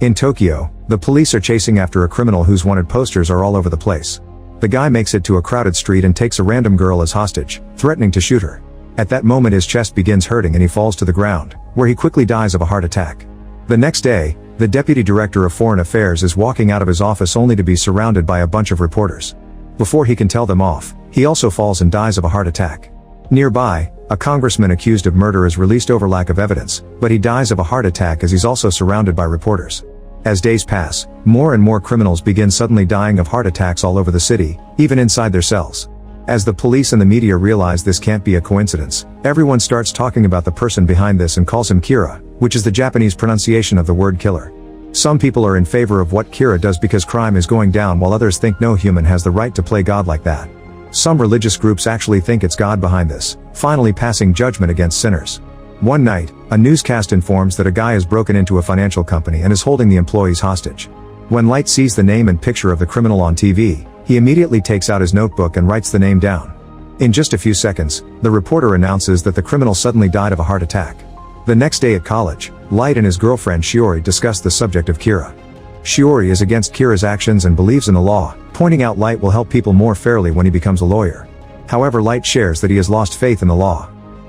In Tokyo, the police are chasing after a criminal whose wanted posters are all over the place. The guy makes it to a crowded street and takes a random girl as hostage, threatening to shoot her. At that moment his chest begins hurting and he falls to the ground, where he quickly dies of a heart attack. The next day, the deputy director of foreign affairs is walking out of his office only to be surrounded by a bunch of reporters. Before he can tell them off, he also falls and dies of a heart attack. Nearby, a congressman accused of murder is released over lack of evidence, but he dies of a heart attack as he's also surrounded by reporters. As days pass, more and more criminals begin suddenly dying of heart attacks all over the city, even inside their cells. As the police and the media realize this can't be a coincidence, everyone starts talking about the person behind this and calls him Kira, which is the Japanese pronunciation of the word killer. Some people are in favor of what Kira does because crime is going down, while others think no human has the right to play God like that. Some religious groups actually think it's God behind this, finally passing judgment against sinners. One night, a newscast informs that a guy has broken into a financial company and is holding the employees hostage. When Light sees the name and picture of the criminal on TV, he immediately takes out his notebook and writes the name down. In just a few seconds, the reporter announces that the criminal suddenly died of a heart attack. The next day at college, Light and his girlfriend Shiori discuss the subject of Kira. Shiori is against Kira's actions and believes in the law, pointing out Light will help people more fairly when he becomes a lawyer. However, Light shares that he has lost faith in the law.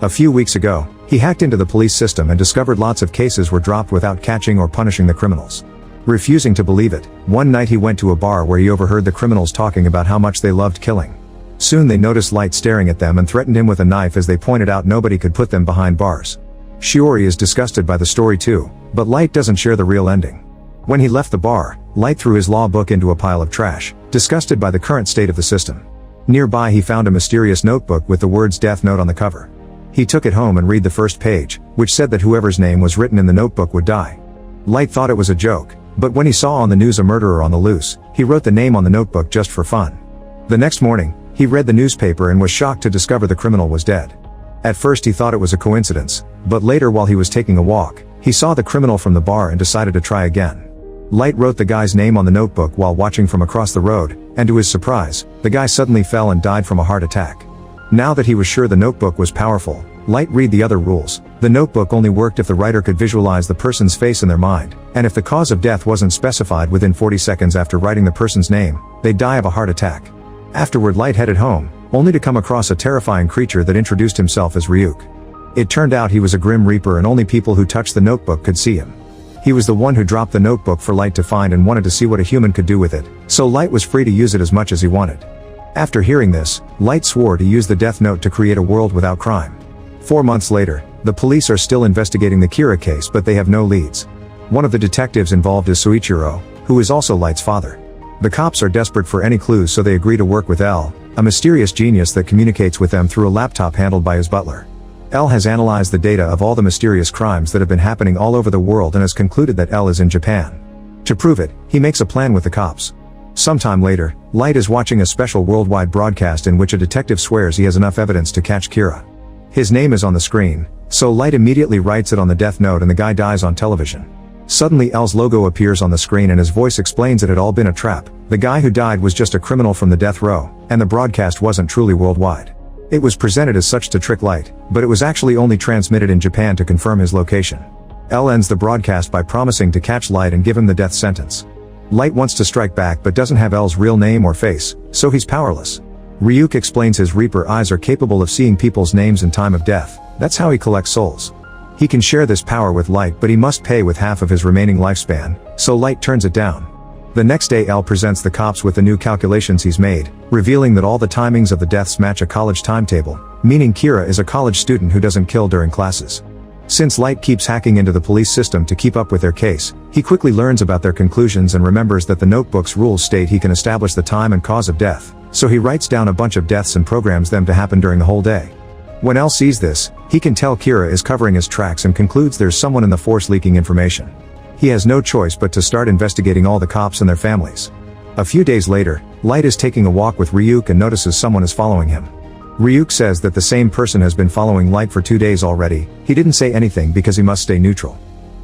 A few weeks ago, he hacked into the police system and discovered lots of cases were dropped without catching or punishing the criminals. Refusing to believe it, one night he went to a bar where he overheard the criminals talking about how much they loved killing. Soon they noticed Light staring at them and threatened him with a knife as they pointed out nobody could put them behind bars. Shiori is disgusted by the story too, but Light doesn't share the real ending. When he left the bar, Light threw his law book into a pile of trash, disgusted by the current state of the system. Nearby he found a mysterious notebook with the words Death Note on the cover. He took it home and read the first page, which said that whoever's name was written in the notebook would die. Light thought it was a joke, but when he saw on the news a murderer on the loose, he wrote the name on the notebook just for fun. The next morning, he read the newspaper and was shocked to discover the criminal was dead. At first he thought it was a coincidence, but later while he was taking a walk, he saw the criminal from the bar and decided to try again. Light wrote the guy's name on the notebook while watching from across the road, and to his surprise, the guy suddenly fell and died from a heart attack. Now that he was sure the notebook was powerful, Light read the other rules. The notebook only worked if the writer could visualize the person's face in their mind, and if the cause of death wasn't specified within 40 seconds after writing the person's name, they'd die of a heart attack. Afterward Light headed home, only to come across a terrifying creature that introduced himself as Ryuk. It turned out he was a grim reaper and only people who touched the notebook could see him. He was the one who dropped the notebook for Light to find and wanted to see what a human could do with it, so Light was free to use it as much as he wanted. After hearing this, Light swore to use the Death Note to create a world without crime. 4 months later, the police are still investigating the Kira case but they have no leads. One of the detectives involved is Soichiro, who is also Light's father. The cops are desperate for any clues so they agree to work with L, a mysterious genius that communicates with them through a laptop handled by his butler. L has analyzed the data of all the mysterious crimes that have been happening all over the world and has concluded that L is in Japan. To prove it, he makes a plan with the cops. Sometime later, Light is watching a special worldwide broadcast in which a detective swears he has enough evidence to catch Kira. His name is on the screen, so Light immediately writes it on the Death Note and the guy dies on television. Suddenly L's logo appears on the screen and his voice explains it had all been a trap. The guy who died was just a criminal from the death row, and the broadcast wasn't truly worldwide. It was presented as such to trick Light, but it was actually only transmitted in Japan to confirm his location. L ends the broadcast by promising to catch Light and give him the death sentence. Light wants to strike back but doesn't have L's real name or face, so he's powerless. Ryuk explains his Reaper eyes are capable of seeing people's names in time of death. That's how he collects souls. He can share this power with Light but he must pay with half of his remaining lifespan, so Light turns it down. The next day L presents the cops with the new calculations he's made, revealing that all the timings of the deaths match a college timetable, meaning Kira is a college student who doesn't kill during classes. Since Light keeps hacking into the police system to keep up with their case, he quickly learns about their conclusions and remembers that the notebook's rules state he can establish the time and cause of death, so he writes down a bunch of deaths and programs them to happen during the whole day. When L sees this, he can tell Kira is covering his tracks and concludes there's someone in the force leaking information. He has no choice but to start investigating all the cops and their families. A few days later, Light is taking a walk with Ryuk and notices someone is following him. Ryuk says that the same person has been following Light for 2 days already. He didn't say anything because he must stay neutral.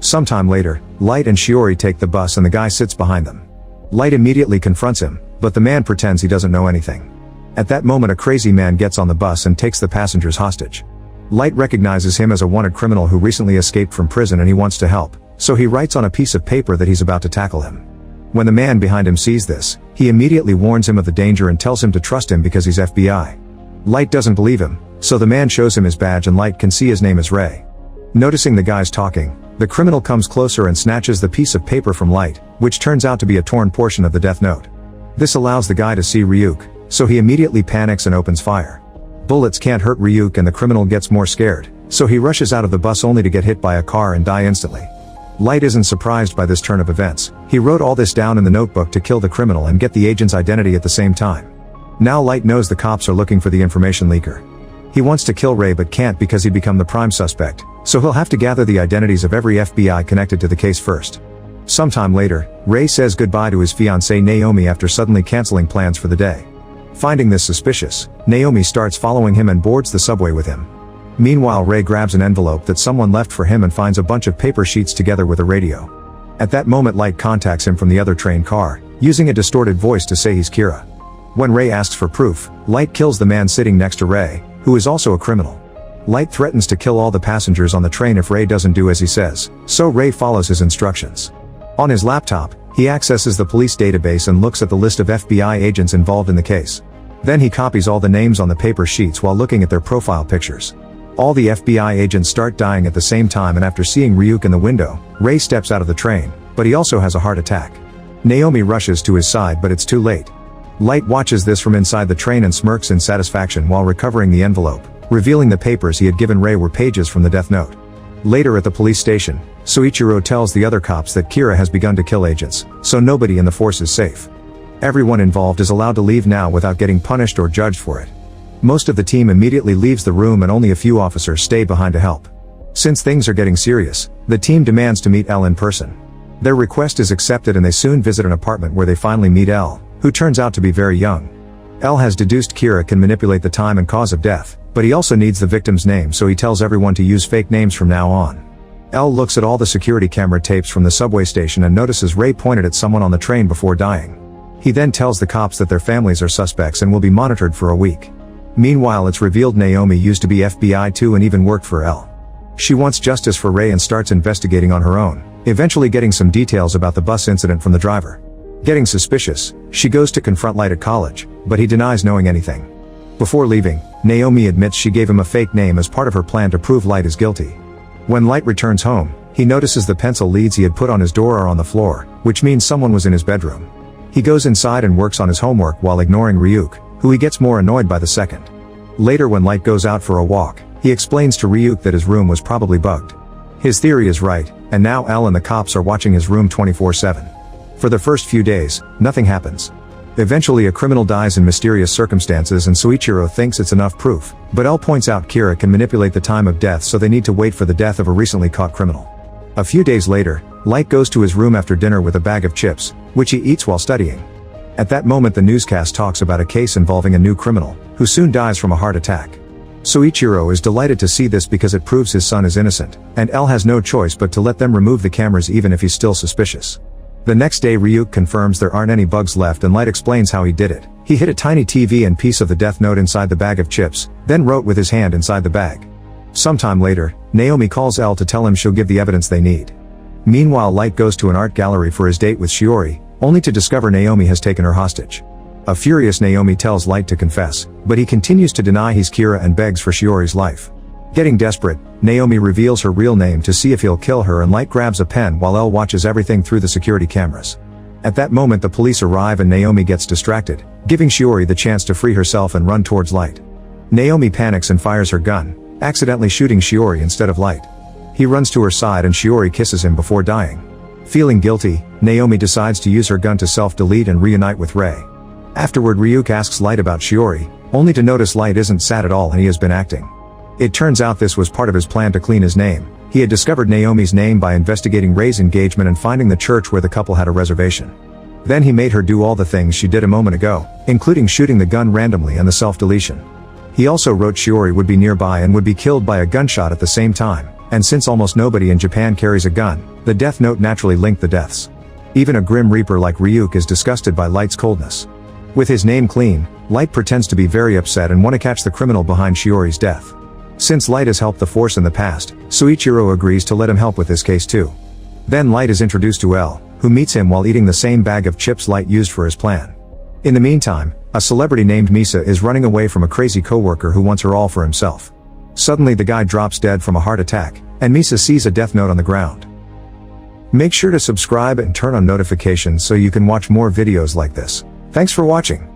Sometime later, Light and Shiori take the bus and the guy sits behind them. Light immediately confronts him, but the man pretends he doesn't know anything. At that moment a crazy man gets on the bus and takes the passengers hostage. Light recognizes him as a wanted criminal who recently escaped from prison and he wants to help, so he writes on a piece of paper that he's about to tackle him. When the man behind him sees this, he immediately warns him of the danger and tells him to trust him because he's FBI. Light doesn't believe him, so the man shows him his badge and Light can see his name is Ray. Noticing the guys talking, the criminal comes closer and snatches the piece of paper from Light, which turns out to be a torn portion of the death note. This allows the guy to see Ryuk, so he immediately panics and opens fire. Bullets can't hurt Ryuk and the criminal gets more scared, so he rushes out of the bus only to get hit by a car and die instantly. Light isn't surprised by this turn of events. He wrote all this down in the notebook to kill the criminal and get the agent's identity at the same time. Now Light knows the cops are looking for the information leaker. He wants to kill Ray but can't because he'd become the prime suspect, so he'll have to gather the identities of every FBI connected to the case first. Sometime later, Ray says goodbye to his fiancée Naomi after suddenly canceling plans for the day. Finding this suspicious, Naomi starts following him and boards the subway with him. Meanwhile, Ray grabs an envelope that someone left for him and finds a bunch of paper sheets together with a radio. At that moment, Light contacts him from the other train car, using a distorted voice to say he's Kira. When Ray asks for proof, Light kills the man sitting next to Ray, who is also a criminal. Light threatens to kill all the passengers on the train if Ray doesn't do as he says, so Ray follows his instructions. On his laptop, he accesses the police database and looks at the list of FBI agents involved in the case. Then he copies all the names on the paper sheets while looking at their profile pictures. All the FBI agents start dying at the same time, and after seeing Ryuk in the window, Ray steps out of the train, but he also has a heart attack. Naomi rushes to his side but it's too late. Light watches this from inside the train and smirks in satisfaction while recovering the envelope, revealing the papers he had given Ray were pages from the death note. Later at the police station, Soichiro tells the other cops that Kira has begun to kill agents, so nobody in the force is safe. Everyone involved is allowed to leave now without getting punished or judged for it. Most of the team immediately leaves the room and only a few officers stay behind to help. Since things are getting serious, the team demands to meet L in person. Their request is accepted and they soon visit an apartment where they finally meet L, who turns out to be very young. L has deduced Kira can manipulate the time and cause of death, but he also needs the victim's name, so he tells everyone to use fake names from now on. L looks at all the security camera tapes from the subway station and notices Ray pointed at someone on the train before dying. He then tells the cops that their families are suspects and will be monitored for a week. Meanwhile, it's revealed Naomi used to be FBI too and even worked for L. She wants justice for Ray and starts investigating on her own, eventually getting some details about the bus incident from the driver. Getting suspicious, she goes to confront Light at college, but he denies knowing anything. Before leaving, Naomi admits she gave him a fake name as part of her plan to prove Light is guilty. When Light returns home, he notices the pencil leads he had put on his door are on the floor, which means someone was in his bedroom. He goes inside and works on his homework while ignoring Ryuk, who he gets more annoyed by the second. Later, when Light goes out for a walk, he explains to Ryuk that his room was probably bugged. His theory is right, and now L and the cops are watching his room 24/7. For the first few days, nothing happens. Eventually a criminal dies in mysterious circumstances and Soichiro thinks it's enough proof, but L points out Kira can manipulate the time of death, so they need to wait for the death of a recently caught criminal. A few days later, Light goes to his room after dinner with a bag of chips, which he eats while studying. At that moment, the newscast talks about a case involving a new criminal, who soon dies from a heart attack. Soichiro is delighted to see this because it proves his son is innocent, and L has no choice but to let them remove the cameras even if he's still suspicious. The next day, Ryuk confirms there aren't any bugs left and Light explains how he did it. He hid a tiny TV and piece of the death note inside the bag of chips, then wrote with his hand inside the bag. Sometime later, Naomi calls L to tell him she'll give the evidence they need. Meanwhile, Light goes to an art gallery for his date with Shiori, only to discover Naomi has taken her hostage. A furious Naomi tells Light to confess, but he continues to deny he's Kira and begs for Shiori's life. Getting desperate, Naomi reveals her real name to see if he'll kill her, and Light grabs a pen while L watches everything through the security cameras. At that moment, the police arrive and Naomi gets distracted, giving Shiori the chance to free herself and run towards Light. Naomi panics and fires her gun, accidentally shooting Shiori instead of Light. He runs to her side and Shiori kisses him before dying. Feeling guilty, Naomi decides to use her gun to self-delete and reunite with Ray. Afterward, Ryuk asks Light about Shiori, only to notice Light isn't sad at all and he has been acting. It turns out this was part of his plan to clean his name. He had discovered Naomi's name by investigating Ray's engagement and finding the church where the couple had a reservation. Then he made her do all the things she did a moment ago, including shooting the gun randomly and the self-deletion. He also wrote Shiori would be nearby and would be killed by a gunshot at the same time, and since almost nobody in Japan carries a gun, the death note naturally linked the deaths. Even a grim reaper like Ryuk is disgusted by Light's coldness. With his name clean, Light pretends to be very upset and want to catch the criminal behind Shiori's death. Since Light has helped the force in the past, Soichiro agrees to let him help with this case too. Then Light is introduced to L, who meets him while eating the same bag of chips Light used for his plan. In the meantime, a celebrity named Misa is running away from a crazy coworker who wants her all for himself. Suddenly the guy drops dead from a heart attack, and Misa sees a death note on the ground. Make sure to subscribe and turn on notifications so you can watch more videos like this. Thanks for watching.